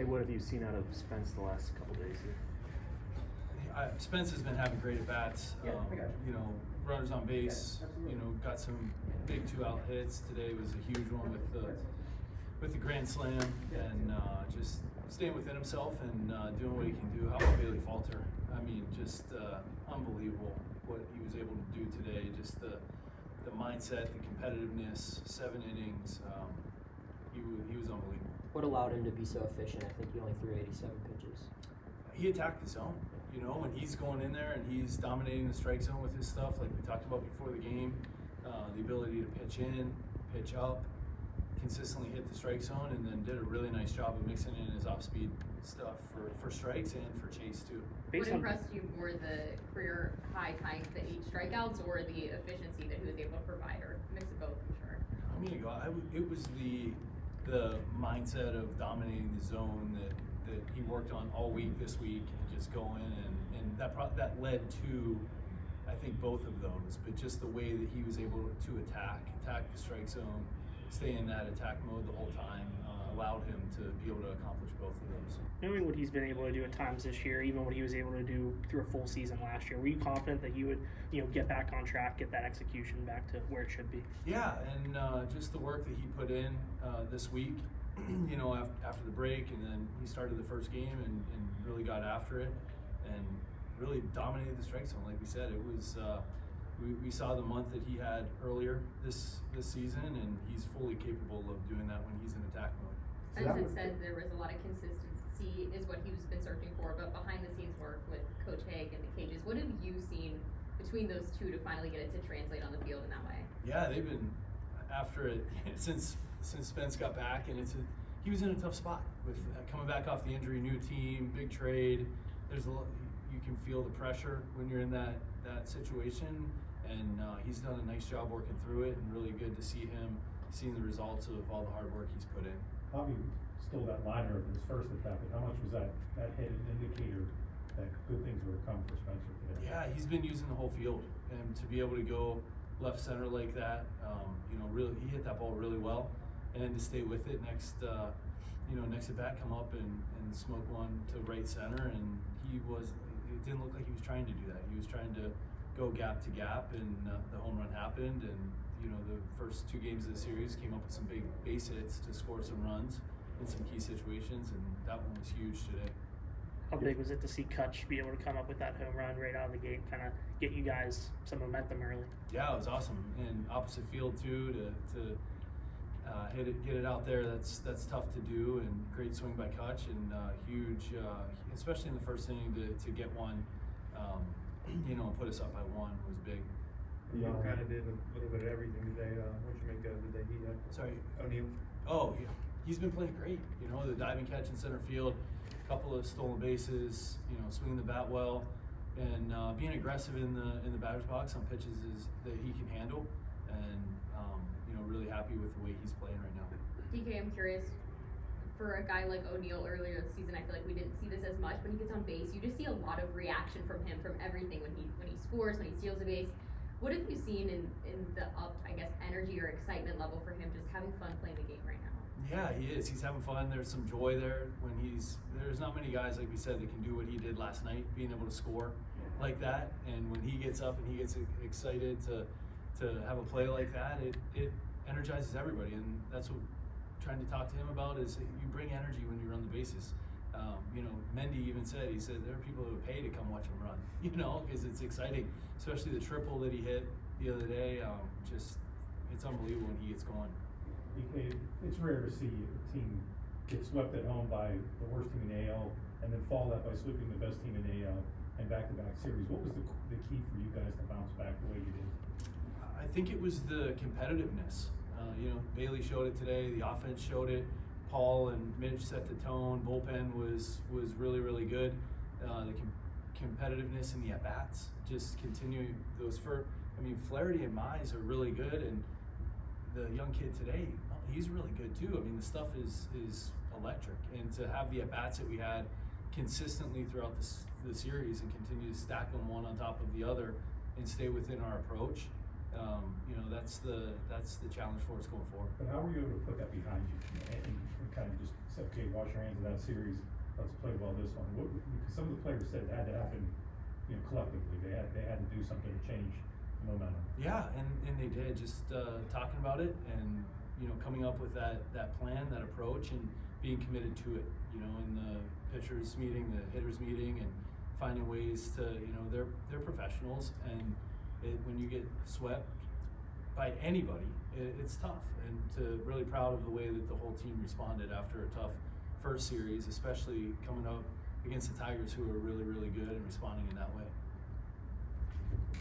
Hey, what have you seen out of Spence the last couple days here? Spence has been having great at bats. Runners on base. Got some big 2-out hits. Today was a huge one with the grand slam, and just staying within himself and doing what he can do. How about Bailey Falter? I mean, just unbelievable what he was able to do today. Just the mindset, the competitiveness, 7 innings. He was unbelievable. What allowed him to be so efficient? I think he only threw 87 pitches. He attacked the zone. When he's going in there and he's dominating the strike zone with his stuff, like we talked about before the game, the ability to pitch in, pitch up, consistently hit the strike zone, and then did a really nice job of mixing in his off-speed stuff for strikes and for chase too. What impressed you more, the career high tying the 8 strikeouts, or the efficiency that he was able to provide, or a mix of both, I'm sure? It was the mindset of dominating the zone that he worked on all week this week, and just going and that led to, I think, both of those. But just the way that he was able to attack the strike zone, stay in that attack mode the whole time, allowed him to be able to accomplish both of those. Knowing what he's been able to do at times this year, even what he was able to do through a full season last year, were you confident that he would, get back on track, get that execution back to where it should be? Yeah, and just the work that he put in this week, after the break, and then he started the first game and really got after it and really dominated the strike zone. Like we said, it was we saw the month that he had earlier this season, and he's fully capable of doing that when he's in attack mode. Spence had said there was a lot of consistency is what he's been searching for, but behind the scenes work with Coach Haig and the cages, what have you seen between those two to finally get it to translate on the field in that way? Yeah, they've been after it since Spence got back, and he was in a tough spot with coming back off the injury, new team, big trade. There's a lot, you can feel the pressure when you're in that situation, and he's done a nice job working through it, and really good to see him seeing the results of all the hard work he's put in. Bobby stole that liner of his first at bat, but how much was that hit an indicator that good things were to come for Spencer today? Yeah, he's been using the whole field, and to be able to go left center like that, really, he hit that ball really well, and to stay with it next at bat, come up and smoke one to right center, and it didn't look like he was trying to do that. He was trying to go gap to gap, and the home run happened, and the first 2 games of the series came up with some big base hits to score some runs in some key situations, and that one was huge today. How big was it to see Kutch be able to come up with that home run right out of the gate, kind of get you guys some momentum early? Yeah, it was awesome. And opposite field too, to get it out there. That's tough to do, and great swing by Kutch, and huge, especially in the first inning to get one, and put us up by 1 was big. You kind of did a little bit of everything today. What you make of the day he had? Sorry, O'Neill. Oh, yeah. He's been playing great. The diving catch in center field, a couple of stolen bases, swinging the bat well, and being aggressive in the batter's box on pitches that he can handle, and really happy with the way he's playing right now. DK, I'm curious, for a guy like O'Neill earlier this season, I feel like we didn't see this as much. When he gets on base, you just see a lot of reaction from him, from everything, when he scores, when he steals a base. What have you seen in the energy or excitement level for him, just having fun playing the game right now? Yeah, he is. He's having fun. There's some joy there when there's not many guys, like we said, that can do what he did last night, being able to score like that. And when he gets up and he gets excited to have a play like that, it energizes everybody. And that's what I'm trying to talk to him about, is you bring energy when you run the bases. Mendy even said, there are people who would pay to come watch him run, because it's exciting, especially the triple that he hit the other day. It's unbelievable when he gets going. DK, it's rare to see a team get swept at home by the worst team in AL and then follow that by sweeping the best team in AL and back-to-back series. What was the key for you guys to bounce back the way you did? I think it was the competitiveness. Bailey showed it today. The offense showed it. Paul and Mitch set the tone. Bullpen was really, really good. The competitiveness in the at-bats, just continuing those Flaherty and Mize are really good, and the young kid today, he's really good too. The stuff is electric, and to have the at-bats that we had consistently throughout the series and continue to stack them one on top of the other and stay within our approach, You know, that's the challenge for us going forward. But how were you able to put that behind you and kind of just say, okay, wash your hands of that series, let's play well this one? Because some of the players said it had to happen, you know, collectively. They had to do something to change the momentum. Yeah, and they did. Just talking about it and, you know, coming up with that plan, that approach, and being committed to it. You know, in the pitchers meeting, the hitters meeting, and finding ways to, you know, they're professionals, and when you get swept by anybody, it's tough. And to really proud of the way that the whole team responded after a tough first series, especially coming up against the Tigers, who are really, really good and responding in that way.